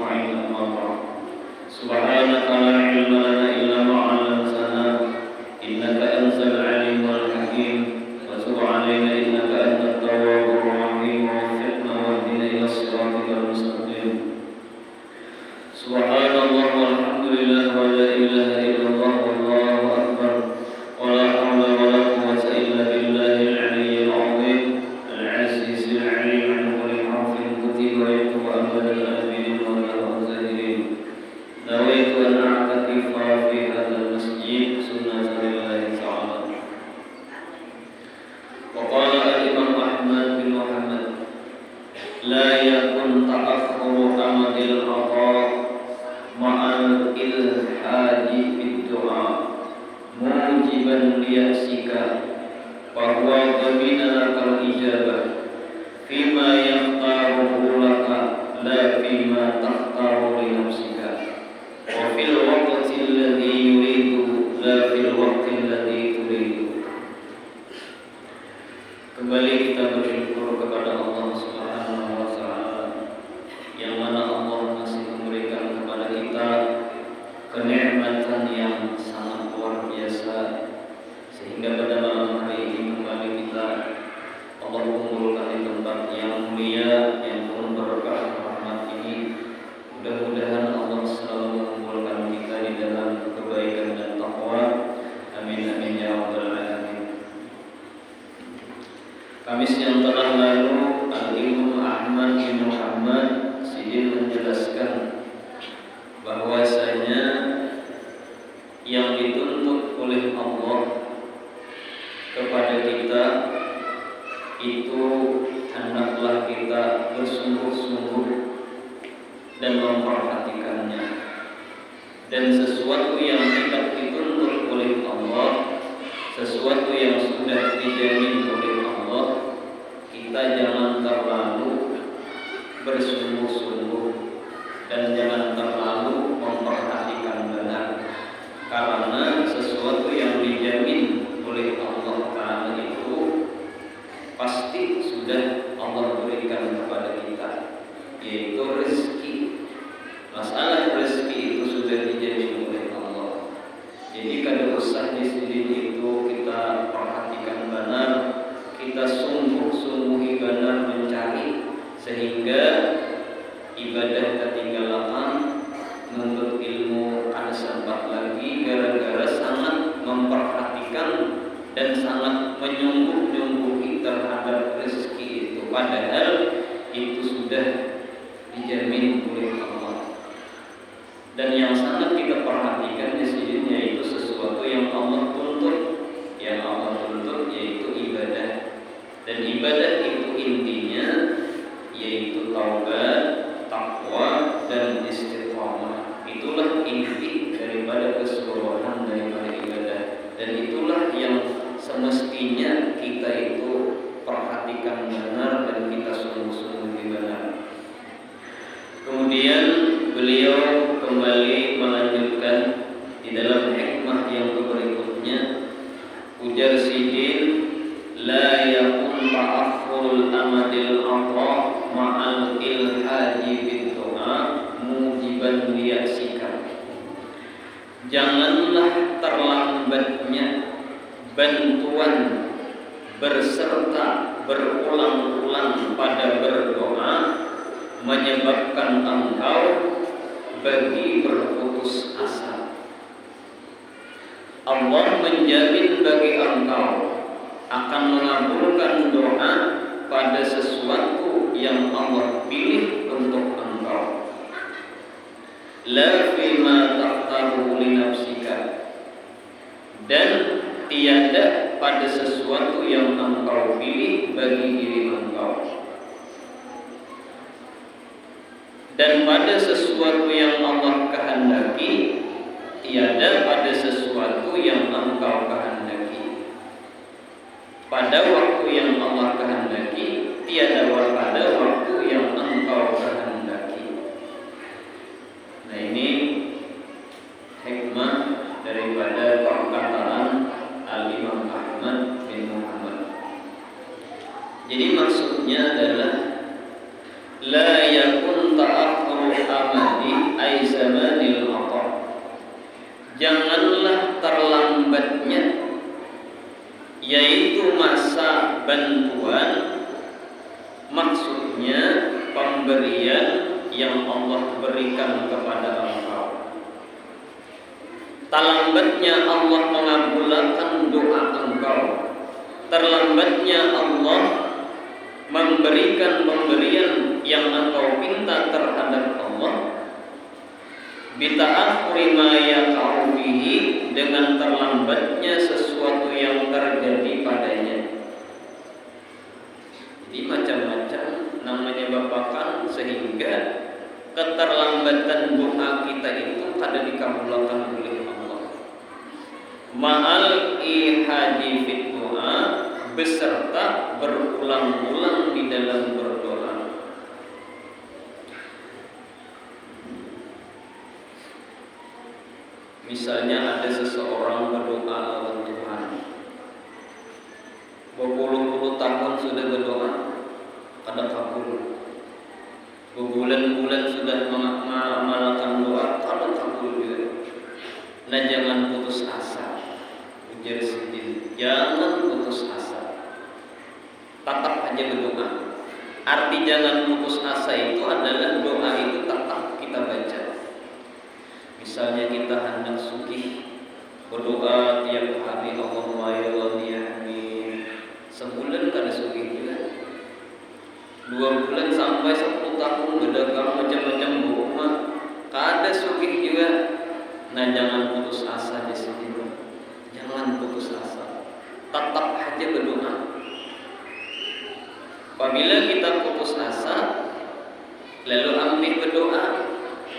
أجمعين أما بعد سبحانك لا علم لنا إلا ما علمتنا إنك أنت العليم الحكيم وتب علينا إنك أنت التواب الرحيم ووفقنا واهدنا إلى صراطك المستقيم سبحان الله والحمد لله ولا إله إلا الله والله أكبر ولا حول ولا قوة إلا بالله العلي العظيم العزيز العليم عن كل حرف كتب ويكتب أبدا آمين ولا مزاهرين نويت أن أعتكف في هذا المسجد سنة لله تعالى. وقال الإمام أحمد بن محمد لا يكن تأخر أمد العطاء مع الإلحاد بالدعاء موجبا ليأسك وهو ضمن لك الإجابة فيما يختاره لك لا فيما تختار لنفسك وفي الوقت الذي يريد لا في الوقت الذي تريد. Kembali kita bersyukur kepada Allah Subhanahu wa taala yang mana Allah masih memberikan kepada kita kenikmatan yang sangat luar biasa sehingga pada malam hari ini kembali kita Allah mengumpulkan di tempat yang mulia yang penuh berkah rahmat ini. Mudah-mudahan Allah selalu mengumpulkan kita di dalam kebaikan dan takwa. Amin amin ya rabbal alamin. Kamis yang telah lalu Al-Imam Ahmad bin Muhammad Sidin menjelaskan bahwasanya yang dituntut oleh Allah kepada kita itu hendaklah kita bersungguh-sungguh dan memperhatikannya, dan sesuatu yang tidak dituntut oleh Allah, sesuatu yang sudah dijamin oleh Allah, kita jangan terlalu bersungguh-sungguh dan jangan terlalu memperhatikan benar, karena sesuatu yang dijamin oleh Allah Ta'ala itu pasti sudah Allah berikan kepada kita, yaitu rezeki. Masalah rezeki itu sudah dijamin oleh Allah. Jadi kada usah di sini itu kita perhatikan benar, kita sungguh-sungguhi benar mencari sehingga ibadah ketinggalan, menuntut ilmu ada sempat lagi gara-gara sangat memperhatikan dan sangat menyungguh-nyungguhi terhadap rezeki itu, padahal itu sudah dijamin oleh Allah. Dan yang sangat kita perhatikan di sini yaitu sesuatu yang Allah tuntut, yang Allah tuntut yaitu ibadah. Dan ibadah itu intinya yaitu taubat, takwa dan istiqamah. Itulah inti daripada keseluruhan daripada ibadah, dan itulah yang semestinya kita itu perhatikan benar dan kita sungguh-sungguh benar. Kemudian beliau kembali melanjutkan di dalam hikmah yang berikutnya, ujar Sidin, la yakun ta'akhurul amadil ata ma'al ilhaji bid-du'a mujiban liyasika. Janganlah terlambatnya bantuan berserta berulang-ulang pada berdoa menyebabkan engkau bagi berputus asa. Allah menjamin bagi engkau akan mengabulkan doa pada sesuatu yang Allah pilih untuk engkau. La fima taqtaru li nafsika, dan tiada pada sesuatu yang engkau pilih bagi diri engkau, dan pada sesuatu yang Allah kehendaki, tiada pada sesuatu yang engkau kehendaki. Pada waktu yang Allah kehendaki, tiada pada waktu yang engkau kehendaki. Nah, ini hikmah daripada perkataan Al-Imam Ahmad bin Muhammad. Jadi maksudnya adalah la yakun ta'akhuru amal yaitu masa bantuan, maksudnya pemberian yang Allah berikan kepada engkau. Terlambatnya Allah mengabulkan doa engkau, terlambatnya Allah memberikan pemberian yang engkau minta terhadap Allah, bita'akhuri ma yaqa'u bihi, dengan terlambatnya sesuatu yang terjadi padanya. Jadi macam-macam namanya bapakan, sehingga keterlambatan doa kita itu kada dikabulkan oleh Allah. Ma'al ihadi fit doa, beserta berulang-ulang di dalam berdoa. Misalnya ada seseorang berdoa lawan Tuhan, berpuluh-puluh tahun sudah berdoa, kada kabul. Berbulan-bulan sudah mengamalkan doa, kada kabul juga. Nah, jangan putus asa. Ujar Sidin, jangan putus asa. Tetap aja berdoa. Arti jangan putus asa itu adalah doa itu tetap kita baca. Misalnya kita hendak sugih, berdoa tiap hari, Allahumma ya ghani, sebulan kada sugih juga, 2 bulan sampai 10 tahun berdagang macam-macam rumah, kada sugih juga. Nah, jangan putus asa di sini, jangan putus asa, tetap aja berdoa. Apabila kita putus asa lalu ambil berdoa,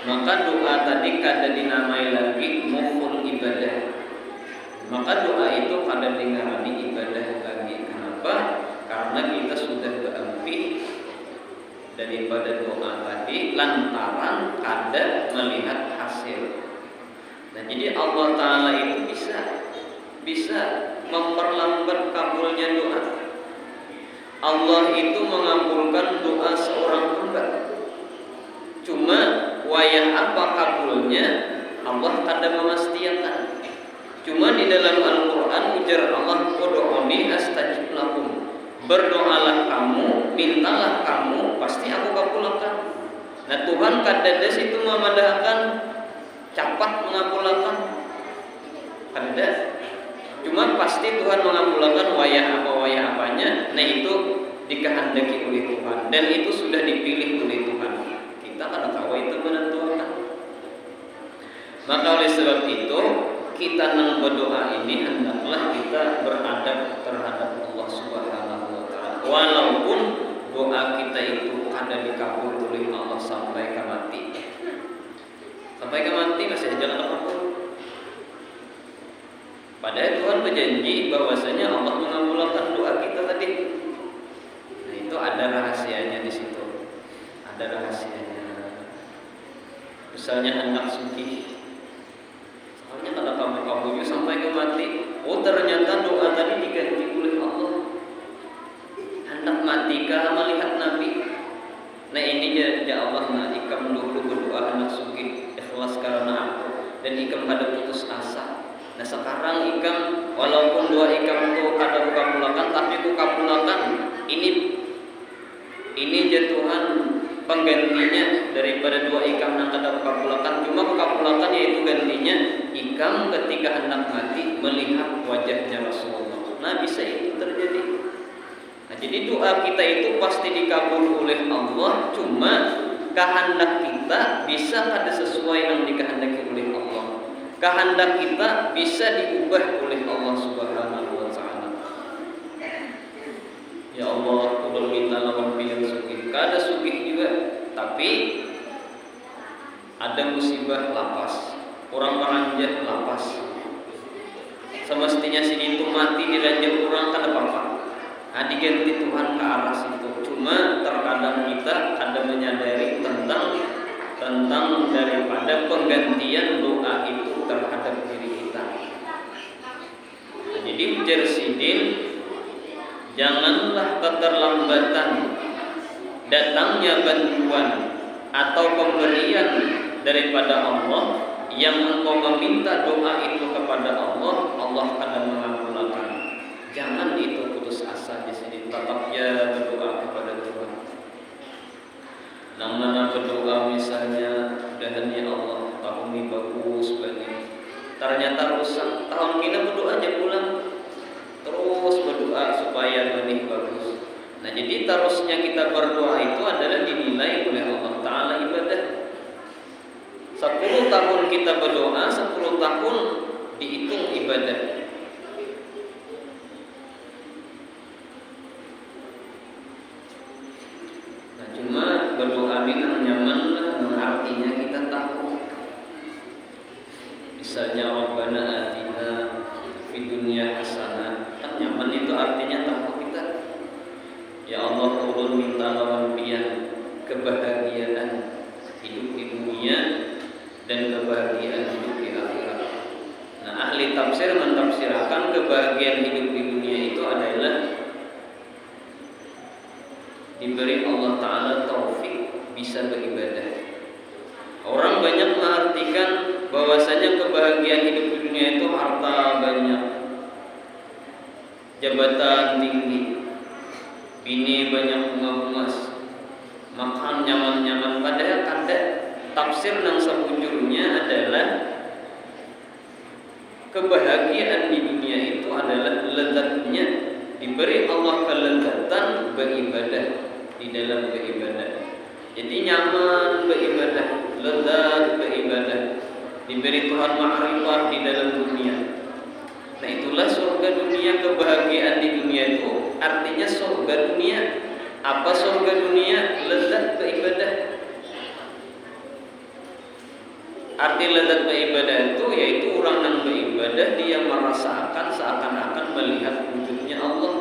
maka doa tadi kada dinamai lagi mukhul ibadah. Maka doa itu kada dinamai ibadah lagi. Kenapa? Karena kita sudah berambil daripada doa tadi lantaran kada melihat hasil. Nah, jadi Allah Ta'ala itu bisa memperlambat kabulnya doa. Allah itu mengabulkan doa seorang hamba. Cuma wayah apa kabulnya Allah kada memastikan. Cuma di dalam Al-Quran ujar Allah, ud'uni astajib lakum, berdoalah kamu, mintalah kamu, pasti aku kabulkan. Nah, Tuhan kada ada situ memadahkan cepat mengabulkan, kada. Cuma pasti Tuhan mengabulkan wayah apanya. Nah, itu dikehendaki oleh Tuhan dan itu sudah dipilih oleh Tuhan. Kita kada tahu itu menentukan. Maka oleh sebab itu kita nang berdoa ini hendaklah kita beradab terhadap Allah Subhanahu wa taala. Walaupun doa kita itu kada dikabul oleh Allah sampai ke mati. Sampai ke mati masih jalan kabul. Padahal Tuhan berjanji bahwasanya Allah mengabulkan doa kita tadi. Nah, itu ada rahasianya di situ. Ada rahasianya. Misalnya hendak sugih, soalnya kalau kamu sampai ke mati, oh ternyata doa tadi diganti oleh Allah. Hendak mati kah melihat Nabi? Nah, ini ya Allah, nah ikam dulu berdoa hendak sugih ikhlas karena aku, dan ikam kada putus asa. Nah, sekarang ikam walaupun doa ikam itu kada kabulakan, tapi ku kabulakan. Ini ya Tuhan penggantinya daripada doa ikam yang kada kabulakan. Cuma ku kabulakan yaitu gantinya ikam ketika hendak mati melihat wajahnya Rasulullah. Nah, bisa itu terjadi. Nah, jadi doa kita itu pasti dikabul oleh Allah. Cuma kehendak kita bisa kada sesuai yang dikehendaki oleh Allah. Kehendak kita bisa diubah oleh Allah Subhanahu wa taala. Ya Allah, ulun minta lawan pilih sugih. Kada sugih juga, tapi ada musibah lapas. Orang meranjat lapas. Semestinya sini itu mati diranjat orang kada apa-apa. Nah, diganti Tuhan ke arah situ. Cuma terkadang kita ada menyadari tentang daripada penggantian doa itu terhadap diri kita. Nah, jadi ujar Sidin, janganlah keterlambatan datangnya bantuan atau pemberian daripada Allah yang engkau meminta doa itu kepada Allah, Allah akan mengabulkan. Jangan itu putus asa di sini, tetapnya berdoa kepada Tuhan. Yang mana berdoa misalnya dengan ya Allah tahun ini bagus banget, ternyata rusak. Tahun ini berdoa aja pulang, terus berdoa supaya benih bagus. Nah jadi terusnya kita berdoa itu adalah dinilai oleh Allah Ta'ala ibadah. 10 tahun kita berdoa, 10 tahun dihitung ibadah. Nah cuma berdoa ini nyaman lah, artinya kita tahu. Misalnya Rabbana atina fid dunya hasanah, kan nyaman itu artinya tahu kita. Ya Allah ulun minta lawan pian kebahagiaan hidup di dunia dan kebahagiaan hidup di akhirat. Nah ahli tafsir mentafsirkan kebahagiaan hidup di dunia itu adalah diberi Allah Ta'ala taufik bisa beribadah. Orang banyak mengartikan bahwasanya kebahagiaan hidup di dunia itu harta banyak, jabatan tinggi, bini banyak bunga-bunga, makan nyaman-nyaman. Padahal kada tafsir yang sebujurnya adalah kebahagiaan di dunia itu adalah lezatnya diberi Allah kelezatan beribadah di dalam beribadah. Jadi nyaman beribadah, lezat beribadah, diberi Tuhan ma'rifat di dalam dunia. Nah itulah surga dunia. Kebahagiaan di dunia itu artinya surga dunia. Apa surga dunia? Lezat beribadah. Arti lezat beribadah itu yaitu orang yang beribadah dia merasakan seakan-akan melihat wujudnya Allah.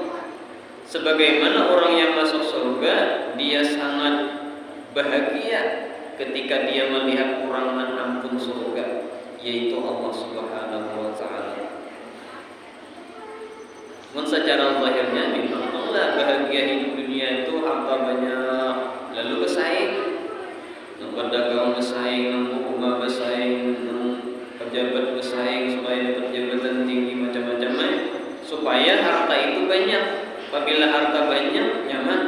Sebagaimana orang yang masuk surga dia sangat bahagia ketika dia melihat orang yang ampun surga, yaitu Allah Subhanahu wa Ta'ala. Namun secara zahirnya memang Allah bahagia hidup dunia itu harta banyak, lalu bersaing, pedagang bersaing, pengusaha bersaing, pejabat bersaing supaya dapat jabatan tinggi macam-macam, supaya harta itu banyak. Apabila harta banyak nyaman,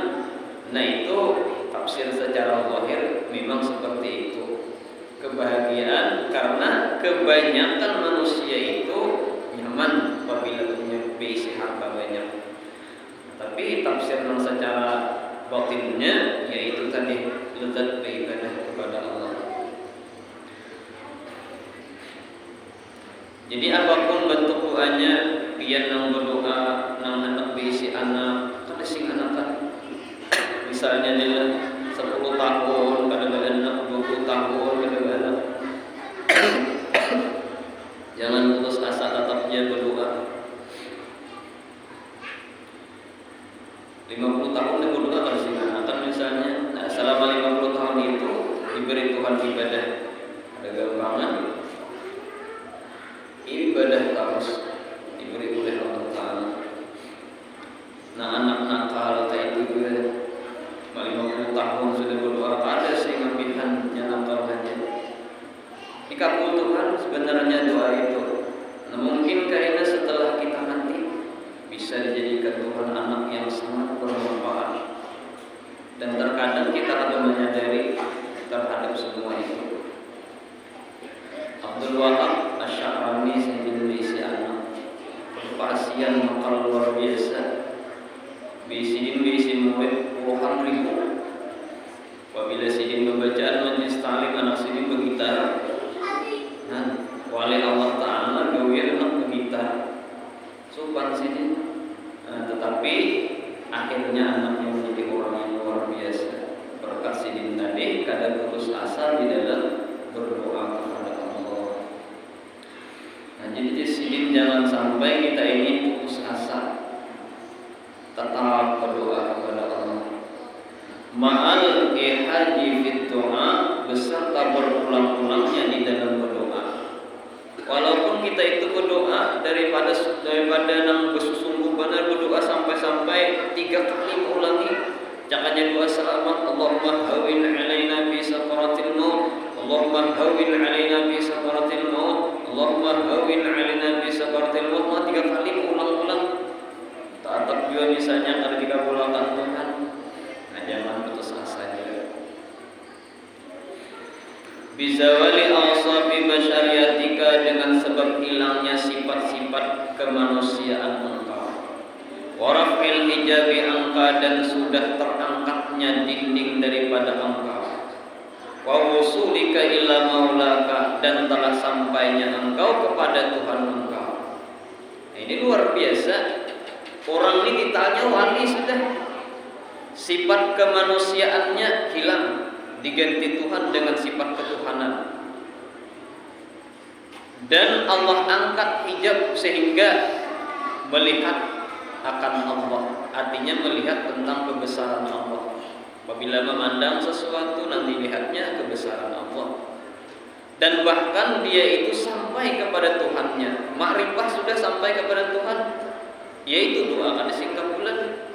nah itu tafsir secara zahir memang seperti itu. Kebahagiaan karena kebanyakan manusia itu nyaman apabila punya berisi harta banyak. Tapi tafsir yang secara batinnya yaitu tadi lezat beribadah kepada Allah. Jadi apapun bentuk doanya, pian nang berdoa nang hendak berisi anak, kada sing anak kan. Misalnya dia 10 tahun, kadang-kadang anak 20 tahun, kadang-kadang. Jangan putus asa, tetapnya berdoa. 50 tahun dia berdoa pada sing anak kan misalnya. Nah, selama 50 tahun itu diberi Tuhan ibadah. Ada gampangan. Ibadah terus diberi oleh Allah Ta'ala. Nah anak nakal kayak itu 50 tahun sudah berdoa pada sih ngapihan yang nakal aja. Dikabul Tuhan sebenarnya doa itu. Nah mungkin karena setelah kita mati bisa dijadikan Tuhan anak yang sangat bermanfaat. Dan terkadang kita ada menyadari terhadap semua itu. Abdul Wahab Asy'arani sendiri berisi anak pasien makal luar biasa, berisi murid puluhan ribu. Apabila sidin pembacaan majlis ta'lim anak sidin bergitar, nah wali Allah Ta'ala gawir anak bergitar sopan sidin. Nah, tetapi akhirnya anaknya menjadi orang yang luar biasa berkat sidin tadi kadang putus asa di dalam berdoa kepada Allah. Nah, jadi sidin jangan sampai kita ini putus asa, tetap berdoa kepada Allah. Ma'al ihaji fit doa, beserta berulang-ulangnya di dalam berdoa. Walaupun kita itu berdoa daripada yang bersungguh benar berdoa sampai 3 kali mengulangi. Jangannya doa selamat, Allahumma hawin alaina fi sakaratil maut, Allahumma hawin alaina fi sakaratil maut, Allahumma hawin alaina fi sakaratil maut. 3 kali mengulang-ulang. juga misalnya kalau dikabulkan Tuhan, nah jangan putus asa juga. Bizawali awsafi basyariatika, dengan sebab hilangnya sifat-sifat kemanusiaan engkau. Warafil hijabi angka, dan sudah terangkatnya dinding daripada engkau. Wa wusulika ila maulaka, dan telah sampainya engkau kepada Tuhan engkau. Nah, ini luar biasa. Orang ini ditanya wali sudah, sifat kemanusiaannya hilang, diganti Tuhan dengan sifat ketuhanan. Dan Allah angkat hijab sehingga melihat akan Allah, artinya melihat tentang kebesaran Allah. Apabila memandang sesuatu, nanti lihatnya kebesaran Allah. Dan bahkan dia itu sampai kepada Tuhannya. Makrifah sudah sampai kepada Tuhan, yaitu doa kada singkat bulan.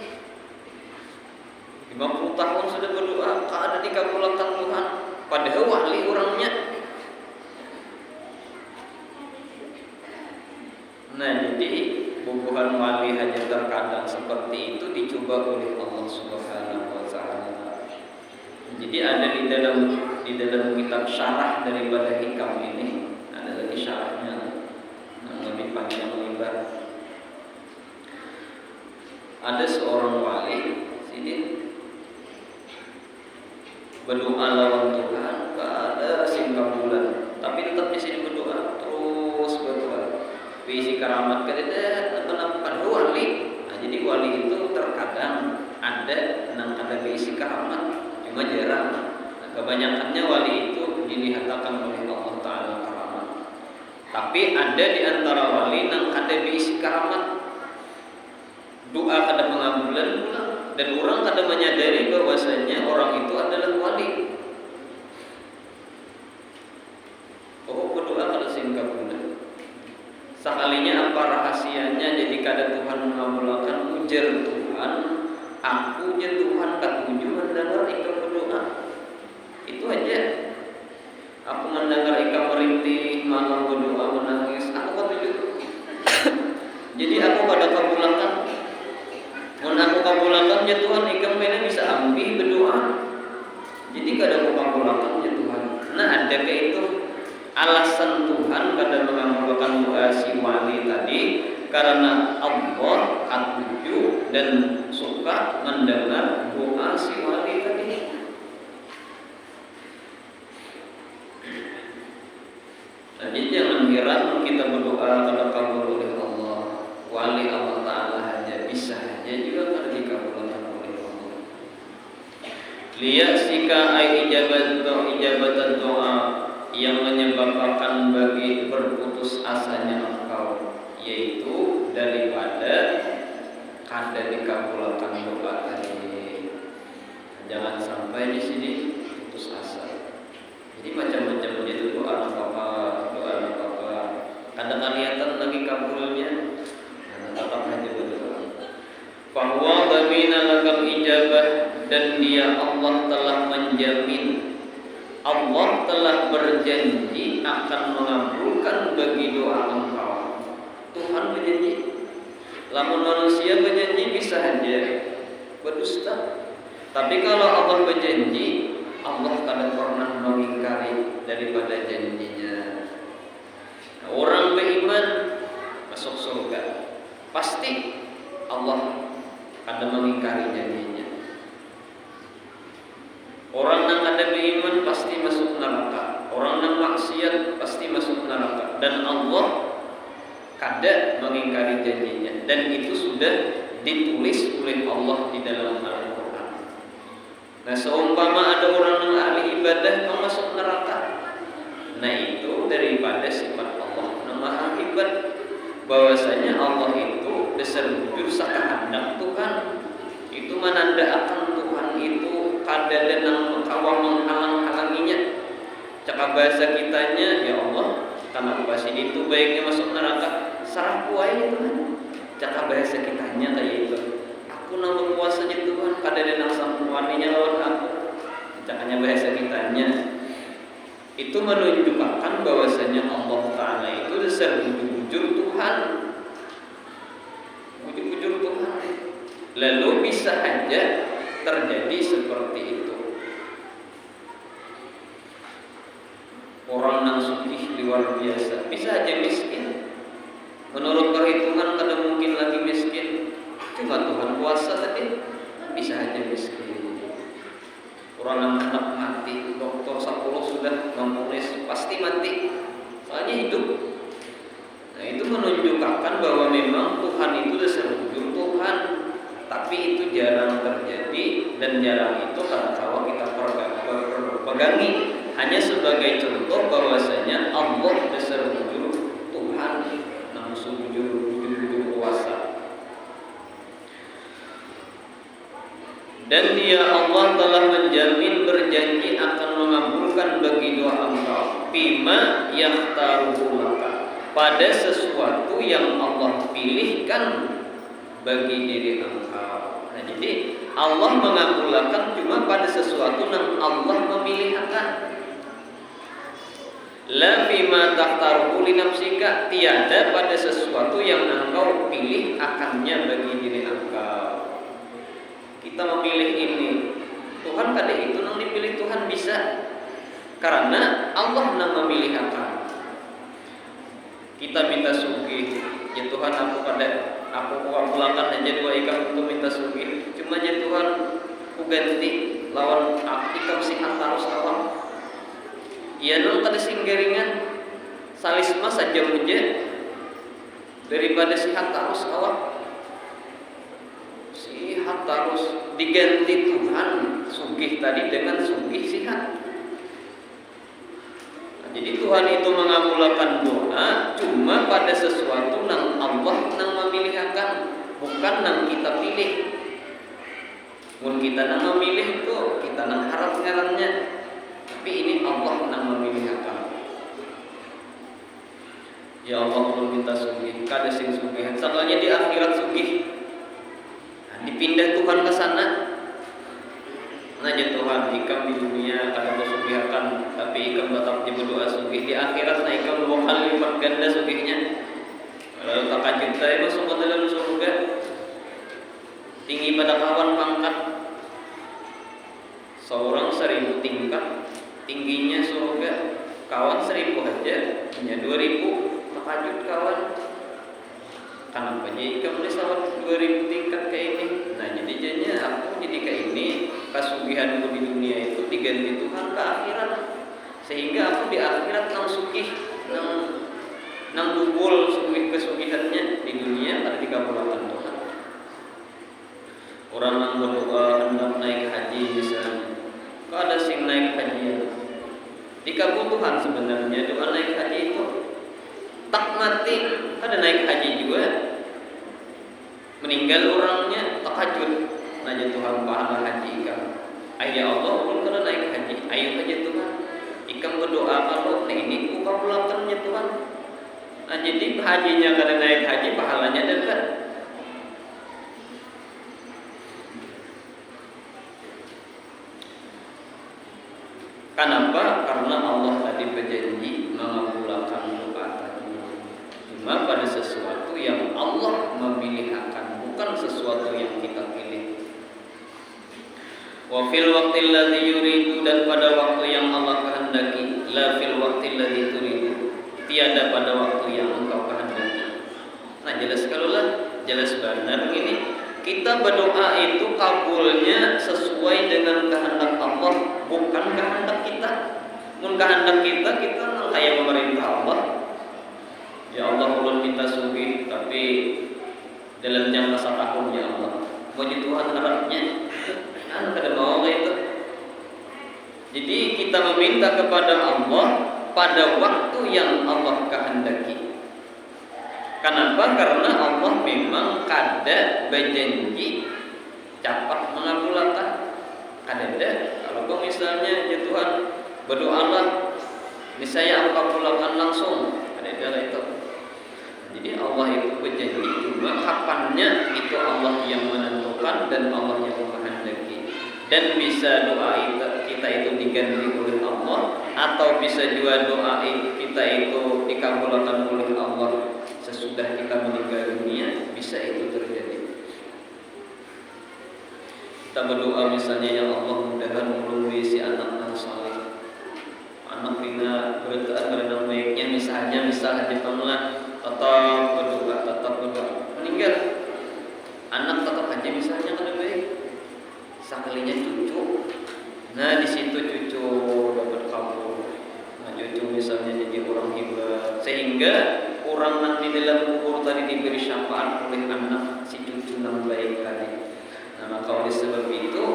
50 tahun sudah berdoa, kada dikabulkan Tuhan, padahal wali orangnya. Nah, jadi bubuhan wali hanya terkadang seperti itu dicoba oleh Allah Subhanahu wa taala. Jadi ada di dalam kitab syarah daripada hikam ini, ada lagi syarahnya yang lebih panjang lebar. Ada seorang wali sini berdoa lawan Tuhan, ada singkat bulan, tapi tetap di sini berdoa, terus berdoa. Visi karamat kada pada wali. Nah, jadi wali itu terkadang ada visi karamat, cuma jarang. Nah, kebanyakannya wali itu dilihatkan oleh Allah Taala karamat. Tapi ada di antara wali yang ada visi karamat, doa kada pengabulan pula, dan orang kada menyadari bahwasanya orang itu adalah wali. Oh, berdoa kada singkat bulan. Sekalinya apa rahasianya jadi kada Tuhan mengabulkan, ujar Tuhan, aku ya Tuhan tak kunjung mendengar ikam berdoa. Itu aja. Aku mendengar ikam merintih, malam berdoa, menangis, aku ketujuh. Jadi aku kada kabulkan. Mun aku kabulkan ya Tuhan, ikam mana bisa ambil berdoa. Jadi kada aku kabulkan ya Tuhan. Nah, ada kayak itu alasan Tuhan kada mengabulkan doa si wali tadi, karena Allah katuju dan suka mendengar doa si wali tadi. Jadi jangan heran kita berdoa kada kabul oleh Allah. Wali Allah Taala hanya bisa saja juga kada dikabulkan oleh Allah. Liyasika ay ijabat doa, yang menyebabkan bagi berputus asanya engkau, yaitu daripada kada dikabulkan doa tadi. Jangan sampai di sini putus asa. Jadi macam-macam itu doa apa, kadang kelihatan lagi kabulnya, tetap aja berdoa. Fahuwa dhamina lakal ijabah, dan dia Allah telah menjamin, Allah telah berjanji akan mengabulkan bagi doa engkau. Tuhan berjanji. Lamun manusia berjanji bisa saja berdusta. Tapi kalau Allah berjanji, Allah tidak pernah mengingkari daripada janjinya. Nah, orang beriman masuk surga, pasti Allah kada mengingkari janjinya. Orang yang kada beriman pasti masuk neraka. Orang yang maksiat pasti masuk neraka. Dan Allah kada mengingkari janjinya. Dan itu sudah ditulis oleh Allah di dalam Al-Quran. Nah, seumpama ada orang yang ahli ibadah yang masuk neraka, nah itu daripada sifat Allah yang maha hebat, bahwasanya Allah itu dasar wujud sakahandak Tuhan. Itu menanda akan Tuhan itu kada dan kawan menghalang-halanginya. Cakap bahasa kitanya, ya Allah, karena pasti itu baiknya masuk neraka, sarah kuai Tuhan. Cakap bahasa kitanya kayak itu, aku nama kuasanya Tuhan, kada dan sampuannya lawan aku. Cakapnya bahasa kitanya, itu menunjukkan bahwasanya Allah Taala itu dasar wujud Tuhan, wujud Tuhan. Lalu bisa saja terjadi seperti itu. Orang yang sugih luar biasa bisa aja miskin. Menurut perhitungan kada mungkin lagi miskin. Cuma Tuhan kuasa tadi bisa aja miskin. Orang yang hendak mati, dokter 10 sudah menulis pasti mati. Soalnya hidup. Nah itu menunjukkan bahwa memang Tuhan itu seujur Tuhan. Tapi itu jarang terjadi dan jarang itu kalau kita pegangi. Hanya sebagai contoh bahwasanya Allah seujur Tuhan, namun seujur kuasa. Dan Dia Allah telah menjamin berjanji akan mengabulkan bagi doa engkau bima yakhtaruhu laka, pada sesuatu yang Allah pilihkan bagi diri engkau. Nah, jadi Allah mengabulkan cuma pada sesuatu yang Allah memilihkan. La bima takhtaruhu li nafsika, tiada pada sesuatu yang engkau pilih akannya bagi diri engkau. Kita memilih ini, Tuhan kada itu nang dipilih Tuhan bisa, karena Allah nang memilih akan. Kita minta sugih, ya Tuhan aku pulakan aja 2 ikam untuk minta sugih. Cuma ya Tuhan aku ganti lawan ikam sihat harus awak. Ya nang kada singgaringan salisma saja muja daripada sihat harus awak. Sihat harus diganti Tuhan sugih tadi dengan sugih sihat. Nah, jadi Tuhan itu mengabulkan doa cuma pada sesuatu yang Allah nang memilihkan, bukan nang kita pilih. Mun kita nang memilih itu kita nang harap ngarannya, tapi ini Allah nang memilihkan. Ya Allah ulun minta sugih, kada sing sugihan sakanya di akhirat sugih. Dipindah Tuhan ke sana. Nanya Tuhan, ikam di dunia kada bersugihakan, tapi ikam tetap berdoa sugih. Di akhirat na ikam 2 kali lipat ganda sugihnya. Lalu tak kajut saya masuk ke dalam surga. Tinggi pada kawan pangkat. Seorang 1000 tingkat, tingginya surga. Kawan 1000 aja, hanya 2000. Tak kajut kawan. Kenapa jadi kamu disawat 2000 tingkat kayak ini? Nah jadi jadinya aku jadi kayak ini, kasugihanku di dunia itu diganti Tuhan ke akhirat, sehingga aku di akhirat nang sugih, nang dubul sugih kesugihannya di dunia ada dikabulkan Tuhan. Orang yang berdoa hendak naik haji misalnya, kok ada sing naik haji dikabul Tuhan sebenarnya doa naik haji itu. Tak mati, ada naik haji juga. Meninggal orangnya tahajud. Nanya Tuhan pahala haji ikam. Ya Allah, pun kalau naik haji, ayo aja Tuhan. Ikam berdoa kalau nah ini buka pulakannya Tuhan. Nah jadi hajinya kalau naik haji pahalanya dekat. Kenapa? Karena Allah tadi berjanji mengabulkan doa tadi. Cuma pada sesuatu yang Allah memilihkan, bukan sesuatu yang kita pilih. Wa fil waqtil ladzi yuridu, dan pada waktu yang Allah kehendaki, la fil waqtil ladzi turidu, tiada pada waktu yang engkau kehendaki. Nah jelas kalulah, jelas benar ini. Kita berdoa itu kabulnya sesuai dengan kehendak Allah, bukan kehendak kita. Mun kehendak kita kayak memerintah Allah. Ya Allah ulun minta sugih, tapi dalam jam masa tahun ya Allah. Puji Tuhan harapnya kan kada mau kayak itu. Jadi kita meminta kepada Allah pada waktu yang Allah kehendaki. Kenapa? Karena Allah memang kada berjanji cepat mengabulkan. Kada. Kalau kau misalnya ya Tuhan berdoalah, niscaya engkau kabulkan langsung. Ada itu. Jadi Allah itu berjanji, cuma kapannya itu Allah yang menentukan dan Allah yang menghendaki. Dan bisa doa kita itu diganti oleh Allah, atau bisa juga doa kita itu dikabulkan oleh Allah sesudah kita meninggal dunia, bisa itu terjadi. Kita berdoa misalnya, ya Allah mudahan melalui si anak yang saleh, anak bina berdoa karena baiknya, misalnya aja pamlah tetap berdoa meninggal anak tetap aja misalnya kada baik, sekalinya cucu, nah di situ cucu dapat kabur, nah cucu misalnya jadi orang hebat sehingga orang yang di dalam kubur tadi diberi syafaat oleh anak si cucu yang baik tadi. Nah maka oleh sebab itu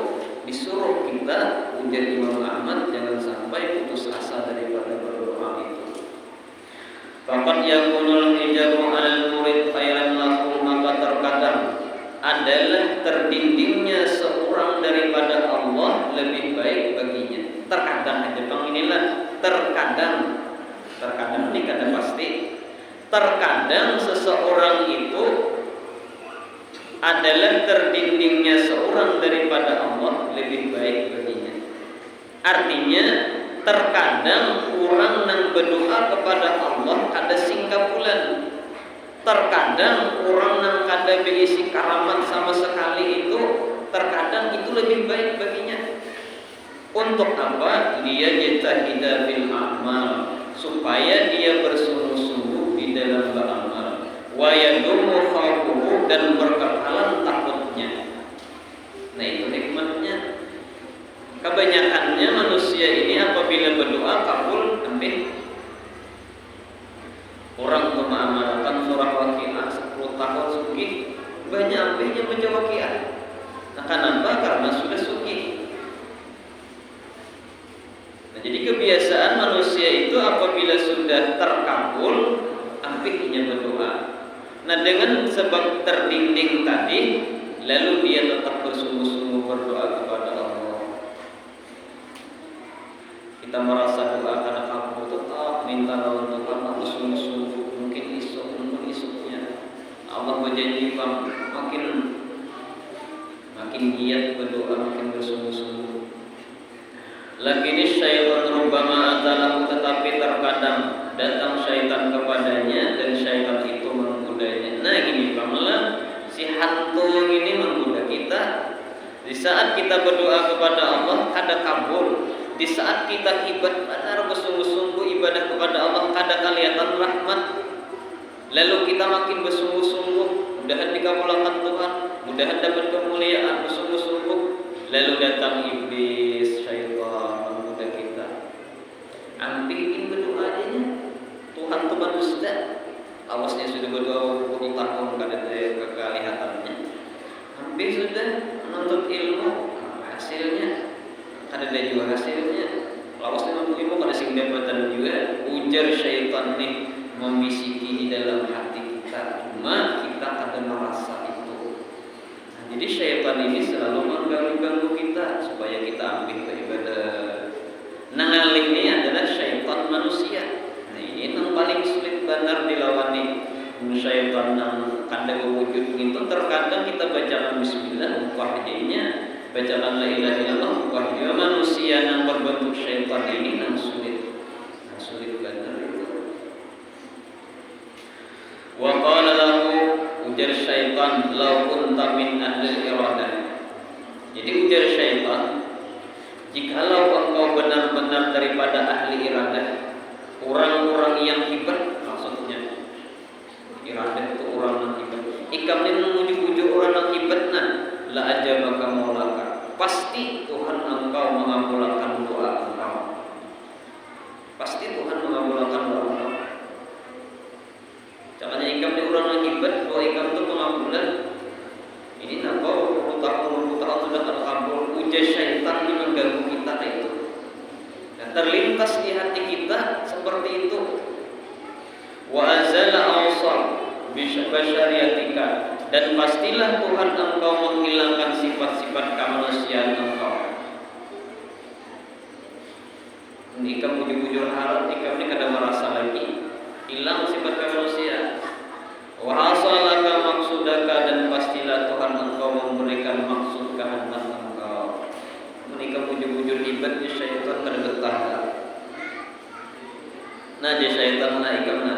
disuruh kita, ujar Imam Ahmad, jangan sampai putus asa daripada berdoa itu. Faqad yakunul hijabu 'alal murid khairan lahu, maka terkadang adalah terdindingnya seorang daripada Allah lebih baik baginya. Terkadang aja Bang, inilah terkadang ini kada pasti. Terkadang seseorang itu adalah terdindingnya seorang daripada Allah lebih baik baginya. Artinya terkadang orang yang berdoa kepada Allah kada singkapulan. Terkadang orang yang kada berisi karamat sama sekali itu terkadang itu lebih baik baginya. Untuk apa? Dia jatahida bil amal, supaya dia bersungguh-sungguh di dalam beramal. Wa yadumu khawfuhu, dan berkekalan takutnya. Nah itu hikmahnya. Kebanyakannya manusia ini apabila berdoa kabul ambil. Orang mengamalkan surah Waqiah 10 tahun sugih, banyak ambilnya baca Waqiah. Nah kenapa? Karena sudah sugih. Nah jadi kebiasaan manusia itu apabila sudah terkabul ambilnya berdoa. Nah dengan sebab terdinding tadi, lalu dia tetap bersungguh-sungguh berdoa kepada Allah. Kita merasa doa karena kabur, tetap minta lawan Tuhan, harus sungguh-sungguh. Mungkin esoknya Allah berjanji makin giat berdoa, makin bersungguh-sungguh. Lakini syaitan rubbama atalahu, tetapi terkadang datang syaitan kepadanya dan syaitan itu menggodanya. Nah gini pamela, si hantu ini menggoda kita. Di saat kita berdoa kepada Allah kada kabul. Di saat kita ibadah benar bersungguh-sungguh ibadah kepada Allah kada kelihatan rahmat. Lalu kita makin bersungguh-sungguh, mudahan dikabulkan Tuhan, mudahan dapat kemuliaan, bersungguh-sungguh. Lalu datang iblis, syaitan menggoda kita. Ambil berdoa aja. Tuhan tuh manusia. Awasnya sudah berdoa 20 tahun kada ada kelihatannya. Hampir sudah menuntut ilmu, hasilnya kada ada juga hasilnya. Awasnya menuntut ilmu kada sing dapatan juga. Ujar syaitan nih membisiki di dalam hati kita, cuma kita kada merasa itu. Nah, jadi syaitan ini selalu mengganggu kita supaya kita ambil ke ibadah. Nah hal ini adalah syaitan manusia. Nah ini yang paling sulit benar dilawani. Syaitan yang kada wujud itu terkadang kita baca bismillah wahdinya, baca la ilaha illallah wahdinya. Manusia yang berbentuk syaitan ini yang sulit benar itu. Wa qala lahu, ujar syaitan, law kunta min ahli iradah. Jadi ujar syaitan, jikalau engkau benar-benar daripada ahli iradah, orang-orang yang hebat, maksudnya iradah itu orang yang hebat. Ikam ini memujuk-mujuk orang yang hebat, nah la ajabaka maulaka, pasti Tuhan engkau mengabulkan doa engkau. Pasti Tuhan mengabulkan doa engkau. Caranya ikam ini orang yang hebat, doa ikam itu pengabulan. Ini nampak 20 tahun sudah terkabul. Ujar syaitan ini mengganggu kita itu. Dan terlintas di hati kita seperti itu. Wa azala awsal bisyariatika, dan pastilah Tuhan engkau menghilangkan sifat-sifat kemanusiaan engkau. Ikam bujur-bujur harap, ikam ini kada merasa lagi, hilang sifat kemanusiaan. Wa hasalaka maksudaka, dan pastilah Tuhan engkau memberikan maksud kehendak engkau. Menikah bujur-bujur ibadah di syaitan kada betah. Nah di syaitan na ikam na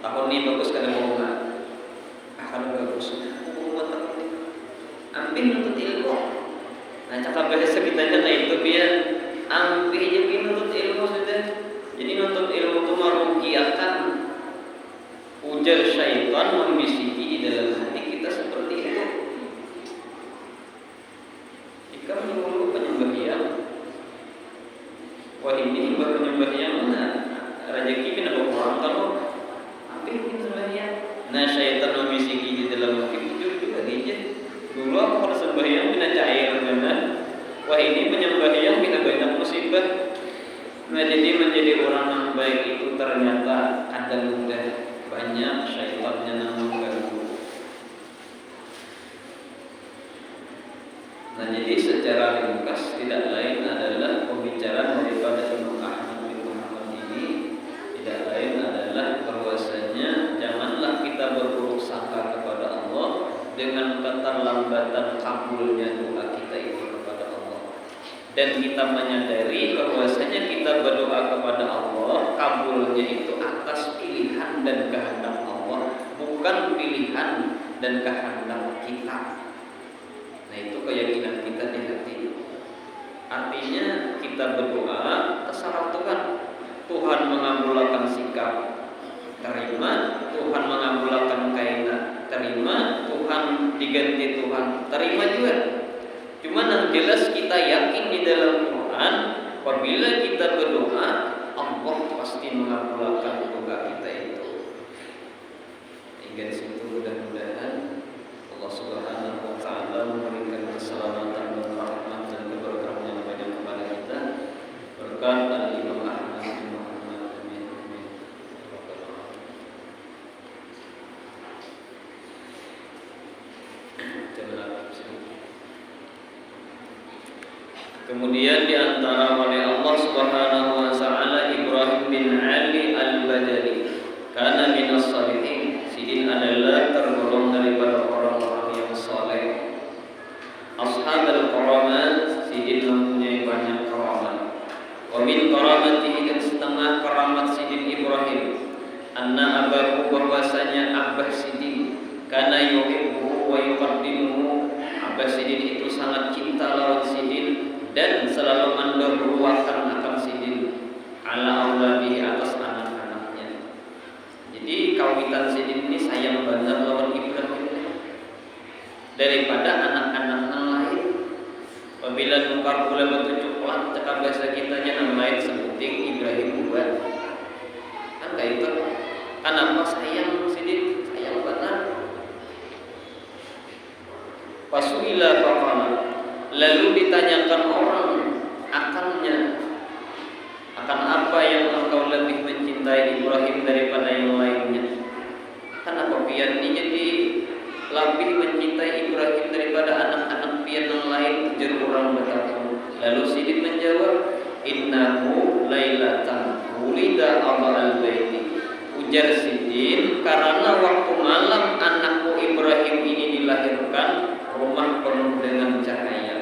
tahun ini bagus kada mau na akan bagus. Ambil untuk ilmu. Nah cakap bahasa kita nah itu biar ambil jadi nuntut ilmu sudah. Jadi nuntut ilmu itu merugiakan. Ujar syaitan membisiki di dalam hati kita seperti itu. Jika menyuruh penyembelihan, wah ini penyembelihan mana? Rezeki mina berkurang kalau apa yang penyembelihan? Nah syaitan membisiki di dalam hati jujur juga dia. Dulu aku kalau sembahyang mina cair benar. Wah ini penyembelihan mina banyak musibah. Nah jadi menjadi orang yang baik itu ternyata ada mudah banyak syaitannya namun ganggu. Nah jadi secara ringkas tidak lain adalah pembicaraan daripada Imam Ahmad bin Muhammad ini tidak lain adalah bahwasanya janganlah kita berburuk sangka kepada Allah dengan keterlambatan kabulnya doa kita itu kepada Allah. Dan kita menyadari bahwasanya kita berdoa kepada Allah kabulnya itu atas pilihan dan kehendak Allah, bukan pilihan dan kehendak kita. Nah itu keyakinan kita di hati. Artinya kita berdoa terserah Tuhan. Tuhan mengabulkan sikap, terima. Tuhan mengabulkan kainan, terima. Tuhan diganti Tuhan, terima juga. Cuma yang jelas kita yakin di dalam Quran, apabila kita berdoa, Allah pasti mengabulkan doa kita itu. Hingga situ mudah-mudahan Allah Subhanahu wa taala memberikan keselamatan dan rahmat dan keberkahan yang banyak kepada kita. Berkat Imam Ahmad bin Muhammad. Amin. Kemudian di antara oleh Allah Subhanahu wa taala Ibrahim bin Ali Al-Bajali karena minas salihin, sidin adalah tergolong daripada orang-orang yang saleh. Ashabul karamat, sidin mempunyai banyak karamat. Wa min karamatihi, dan setengah karamat sidin Ibrahim, anna abahu, bahwasanya abah sidin kana yuhibbu wa yuqaddimuhu, abah sidin itu sangat cinta lawan sidin dan selalu mendahulukan akan sidin ala auladihi, atas anak-anaknya. Jadi kawitan sidin ini sayang banget lawan Ibrahim daripada anak-anak yang lain. Apabila nukar pula batu coklat cakap bahasa kitanya yang lain sebuting Ibrahim buat kan kayak itu. Kenapa sayang sidin? Sayang banget. Pasuila faqala, lalu ditanyakan orang akannya, akan apa yang engkau lebih mencintai Ibrahim daripada yang lainnya. Kenapa pian ini jadi lebih mencintai Ibrahim daripada anak-anak pian yang lain? Ujar orang berkata. Lalu sidin menjawab, innahu lailatan wulida abal baiti. Ujar sidin, karena waktu malam anakku Ibrahim ini dilahirkan, rumah penuh dengan cahaya.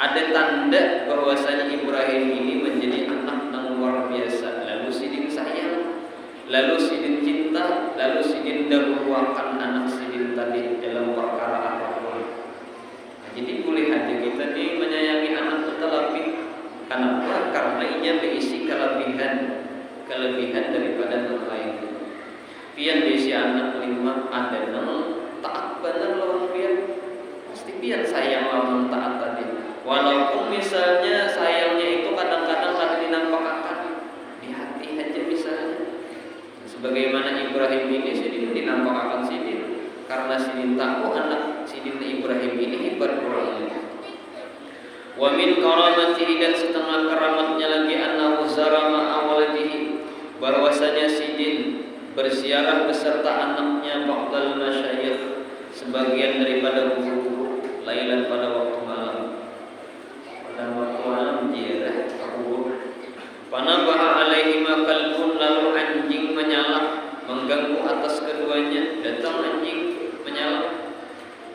Ada tanda bahwasanya Ibrahim ini menjadi anak yang luar biasa. Lalu sidin sayang, lalu sidin cinta, lalu sidin dahulukan anak sidin tadi dalam perkara apapun. Nah, jadi boleh aja kita nih menyayangi anak kita lebih. Kenapa? Karena ia berisi kelebihan daripada yang lain. Pian berisi anak lima ada yang taat benar lawan pian. Pasti pian sayang lawan taat tadi. Walaupun misalnya sayangnya itu kadang-kadang kada dinampakkan di hati aja misalnya. Sebagaimana Ibrahim ini sidin dinampakkan sidin karena sidin tahu anak sidin Ibrahim ini hebat orangnya. Wa min karamatihi, dan setengah keramatnya lagi annahu zarama awaladihi, bahwasanya sidin berziarah beserta anaknya ba'dal masyayikh, sebagian daripada guru-guru, lailan pada waktu malam. Pada waktu malam ziarah guru. Panabaha alaihi kalbun, lalu anjing menyalak mengganggu atas keduanya. Datang anjing menyalak.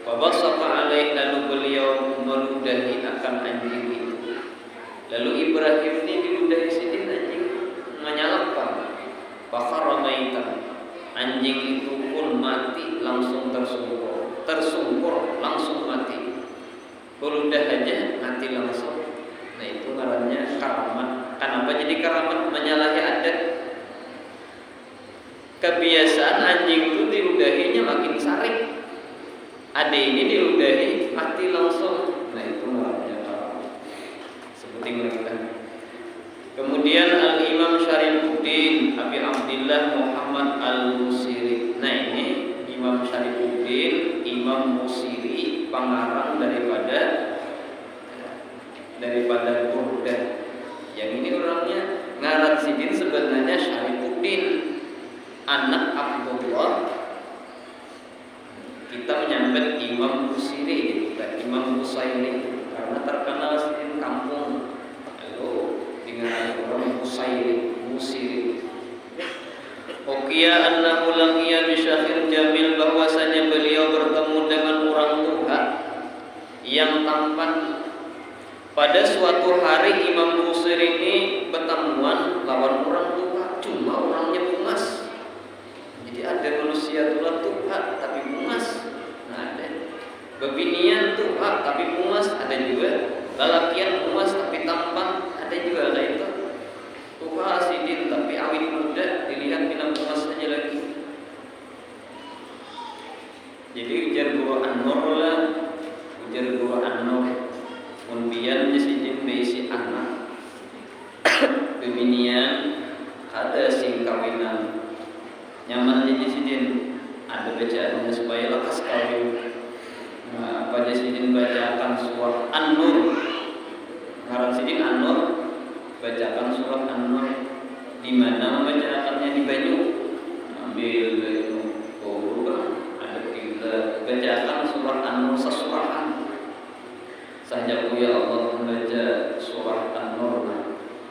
Fabasaqa alaihi, lalu beliau meludahi akan anjing itu. Lalu Ibrahim ini diludahi sidin anjing menyalak. Fakhara maitan, anjing itu pun mati langsung tersungkur langsung mati. Udah aja mati langsung. Nah itu ngarannya karamat. Kenapa jadi karamat? Menyalahi adat. Kebiasaan anjing itu diludahinya makin sarik. Ade ini diludahi mati langsung. Nah itu ngarannya karamat. Seperti mereka. Kemudian Al-Imam Syarifuddin Abi Abdillah Muhammad Al-Musiri. Nah ini Imam Syarifuddin, Imam Musiri, pengarang daripada Burdah. Yang ini orangnya ngaran sidin sebenarnya Syarifuddin, anak Abdullah. Kita menyambut Imam Musiri dan Imam Musairi karena terkenal sidin kampung. Dengan orang Musiri. Uqiya annahu laqiya bi Syakhir Jamil, bahwasanya beliau bertemu dengan orang tua yang tampan. Pada suatu hari Imam Musiri ini bertemuan lawan orang tua, cuma orangnya bungas. Jadi ada manusia tua tapi bungas. Nah ada bebinian tua tapi bungas, ada juga lalakian bungas tapi tampan, ada juga ada itu tua sidin tapi awet muda, dilihat bilang bungas saja lagi. Jadi ujar guru An-Nur lah, ujar guru An-Nur kemudian sidin beisi anak bebinian, ada sing kawinan nyaman jadi sidin, ada bacaannya supaya lekas kawin. Nah, pada sidin bacakan surah An-Nur, ngaran sidin An-Nur, bacakan surah An-Nur. Di mana membacakannya? Di Banyu, ambil Banyu ada kita bacakan surah An-Nur sesurahan saja. Ya Allah membaca surah An-Nur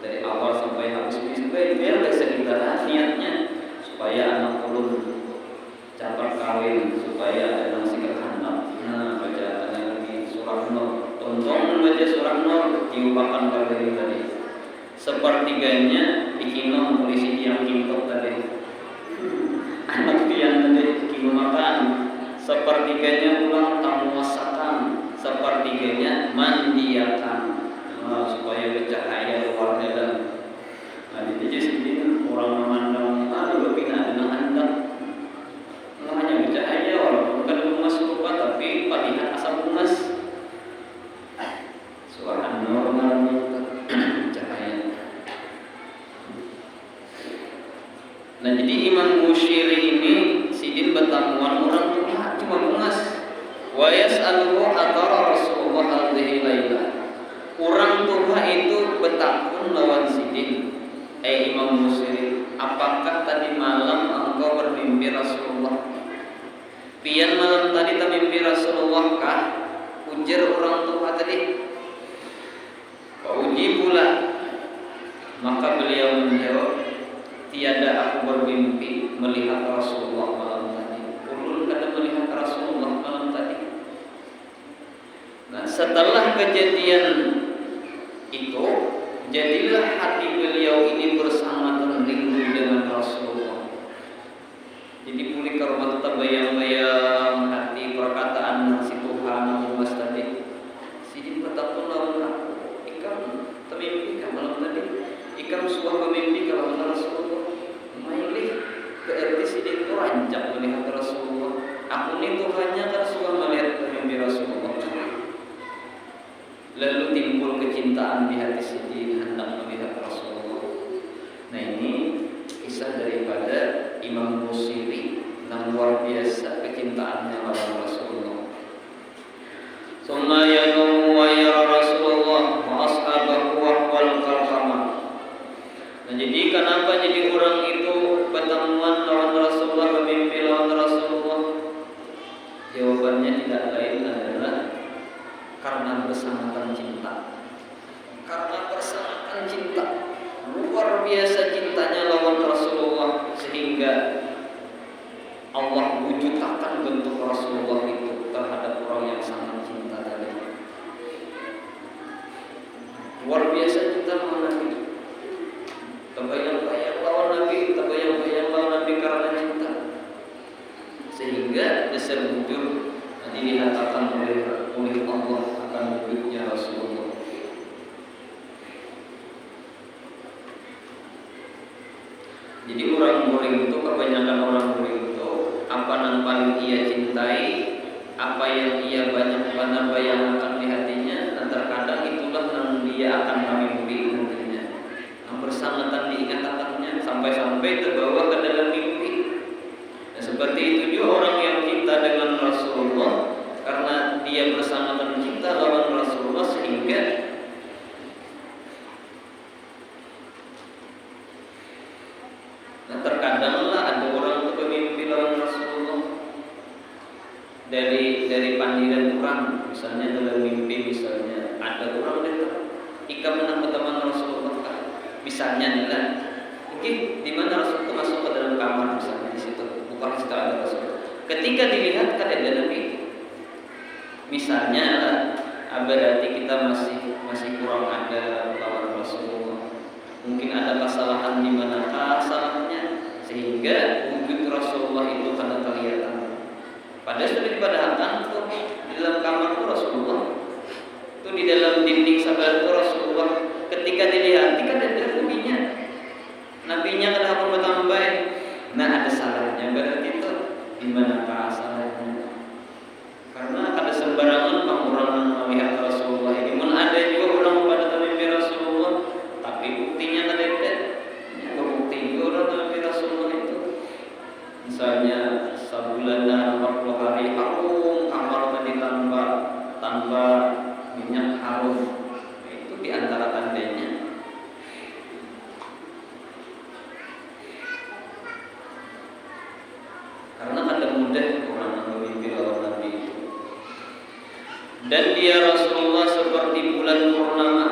dari awal sampai habis, biar sekitar niatnya supaya anak ulun capai kawin, supaya ada nasi kehanap. Nah, bacaannya lagi surah Nur. Tonton membaca surah Nur diubahkan kali tadi. Sepertiganya dikinong polisi yang kintok tadi. Anak pian tadi kino makan. Sepertiganya ulang tamuasakan. Sepertiganya mandiakan. Nah, supaya bercahaya luar dalam. Nah, jadi sini orang memandang lebih ada hendak. Hanya bercahaya walaupun bukan bungas rupa, tapi terlihat asap bungas. Surah An-Nur cahaya. Nah jadi Imam Musyiri ini sidin bertamuan orang tua cuma bungas. Wa yas'aluhu atara Rasulullah hadhihi lailah. Orang tua itu bertakun lawan sidin. Imam Musyiri, apakah tadi malam engkau bermimpi Rasulullah? Pian malam tadi termimpi Rasulullah kah? Ujar orang tua tadi. Uji pula. Maka beliau menjawab, tiada aku bermimpi melihat Rasulullah malam tadi. Ulun kada melihat Rasulullah malam tadi. Nah setelah kejadian itu, jadilah hati beliau ini bersama rindu dengan Rasulullah. Jadi pulih karena terbayang-bayang hati perkataan si Tuhan Mas tadi. Sidin bertakun lawan aku. Ikam termimpi kan malam tadi. Ikam suah bermimpi kalau Rasulullah. Mailih berarti sidin itu rancak melihat Rasulullah. Aku ini Tuhannya kan suah melihat mimpi Rasulullah. Lalu timbul kecintaan di hati sidin hendak melihat Rasulullah. Nah ini kisah daripada Imam Musyiri yang luar biasa kecintaannya kepada Rasulullah. Summa yanumu wa yara Rasulullah wa ashabahu wa wal qalqamah. Nah jadi kenapa jadi orang itu pertemuan lawan Rasulullah, bermimpi lawan Rasulullah? Jawabannya tidak lain adalah karena bersamakan cinta. Karena bersamakan cinta. Luar biasa cintanya lawan Rasulullah sehingga Allah wujudkan bentuk Rasulullah itu terhadap orang yang sangat cinta tadi. Luar biasa cinta lawan Nabi. Terbayang-bayang lawan Nabi, terbayang-bayang lawan Nabi karena cinta. Sehingga dasar wujud nanti dikatakan oleh Allah akan Jadi orang murid itu, kebanyakan orang murid itu, apa yang paling ia cintai, apa yang ia banyak bayangkan di hatinya, dan terkadang itulah yang dia akan mimpi nantinya. Yang bersangatan diingatannya sampai-sampai terbawa ke dalam mimpi. Dan seperti itu juga orang yang cinta dengan Rasulullah, karena dia bersangatan cinta lawan Rasulullah sehingga terkadanglah ada orang itu bermimpi lawan Rasulullah dari pandiran orang, misalnya dalam mimpi, misalnya ada orang datang, ika menang teman Rasulullah, misalnya nih lah, mungkin di mana Rasulullah masuk ke dalam kamar, misalnya di situ, bukan di situ ada Rasulullah. Ketika dilihat kan ada Nabi, misalnya lah, berarti kita masih kurang ada lawan Rasulullah. Mungkin ada kesalahan di manakah salahnya sehingga wujud Rasulullah itu kada kelihatan. Padahal sudah dipadahkan tuh di dalam kamar itu Rasulullah, itu di dalam dinding sabar itu Rasulullah. Ketika dilihat kan ada nabinya kada akan bertambah. Nah ada salahnya, berarti itu di manakah salahnya? Karena kada sembarangan orang melihat Rasulullah ini. Ada juga orang pada mimpi Rasulullah, tapi buktinya kada ada. Bukti juga orang mimpi Rasulullah itu. Misalnya sebulan dan 40 hari harum kamar mandi tanpa minyak harum, itu diantara tandanya. Karena kada mudah orang memimpi lawan Nabi itu. Dan dia Rasulullah seperti bulan purnama.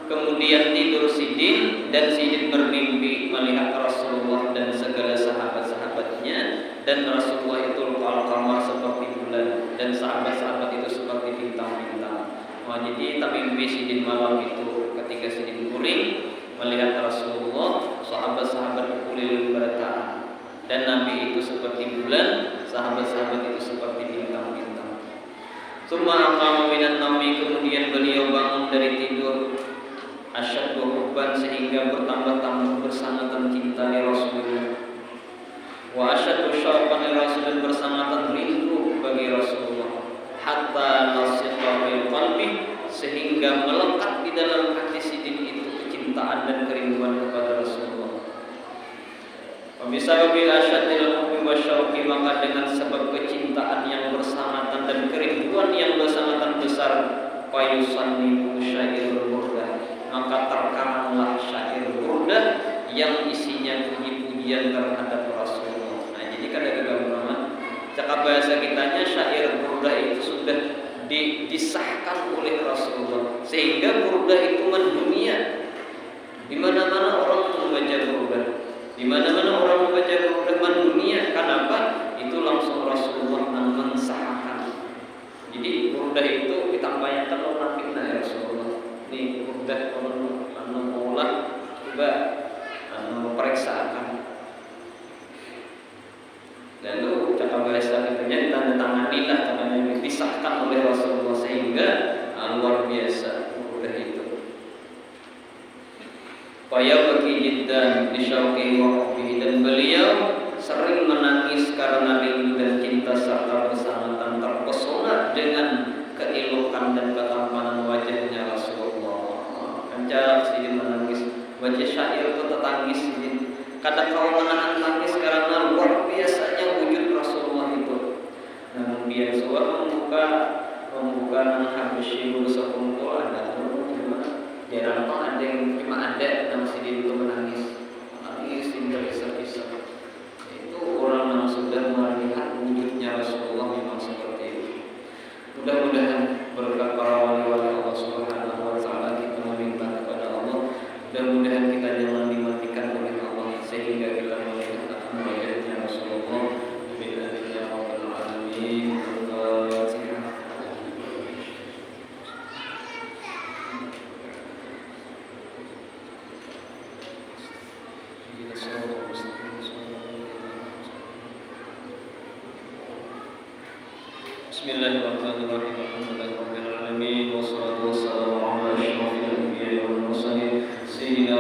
Kemudian tidur Sidin, dan Sidin bermimpi melihat Rasulullah dan segala sahabat-sahabatnya, dan Rasulullah itu al-qamar seperti bulan, dan sahabat-sahabat itu seperti bintang-bintang. Jadi tapi mimpi Sidin malam itu, ketika Sidin kuring melihat Rasulullah, sahabat-sahabat keliling bertahan, dan Nabi itu seperti bulan, sahabat-sahabat itu seperti bintang-bintang. Summa aqama minan naumi, kemudian beliau bangun dari tidur, asyaddu hubban, sehingga bertambah-tambah bersangatan cinta li Rasulullah, wa asyaddu syauqan li Rasulullah, bersangatan rindu bagi Rasulullah, hatta nasiqa fil qalbi, sehingga melekat di dalam hati Sidin itu kecintaan dan kerinduan kepada Rasulullah. Wa bisababil asyaddil hubbi wa syauqi, maka dengan sebab kecintaan yang bersangatan dan kerinduan yang bersangatan besar, fayusannifu syairul burdah, maka terkaranglah syair burdah yang isinya puji-pujian terhadap Rasulullah. Nah, jadi kada gambaran cakap bahasa kitanya, syair burdah itu sudah disahkan oleh Rasulullah, sehingga burdah itu mendunia. Di mana-mana orang membaca burdah, di mana-mana orang membaca burdah mendunia. Kenapa? Itu langsung Rasulullah mensahkan. Jadi burdah itu ditampaykan orang fitnah ya Rasulullah. Ini burdah orang mengolah, coba memeriksakan. Lalu cakap bahasa kitanya ditandatangani lah, namanya disahkan oleh Rasulullah, sehingga luar biasa burdah itu. Faya bagi jiddan disyauqi wa hubbihi, dan beliau sering menangis karena rindu dan cinta serta bersangatan terpesona dengan keelokan dan ketampanan wajahnya Rasulullah. Kanca Sidin menangis, baca syair itu tetangis Sidin. Kadang kau menahan tangis karena luar biasanya wujud Rasulullah itu. Namun dia suara membuka habisyi berusaha kumpul ada jarang ada yang cuma ada nama Sidin itu menangis terpisah-pisah. Itu orang yang sudah melihat wujudnya Rasulullah memang seperti itu. Mudah-mudahan berkat para wali-wali Allah Subhanahu wa taala kita meminta kepada Allah, mudah-mudahan kita jangan dimatikan oleh Allah sehingga kita melihat wajahnya Rasulullah. Billahi ya rabbal alamin. Bismillahirrahmanirrahim. Alhamdulillahirabbil alamin, wassalatu wassalamu ala asyrofil anbiya'i wal mursalin sayyidina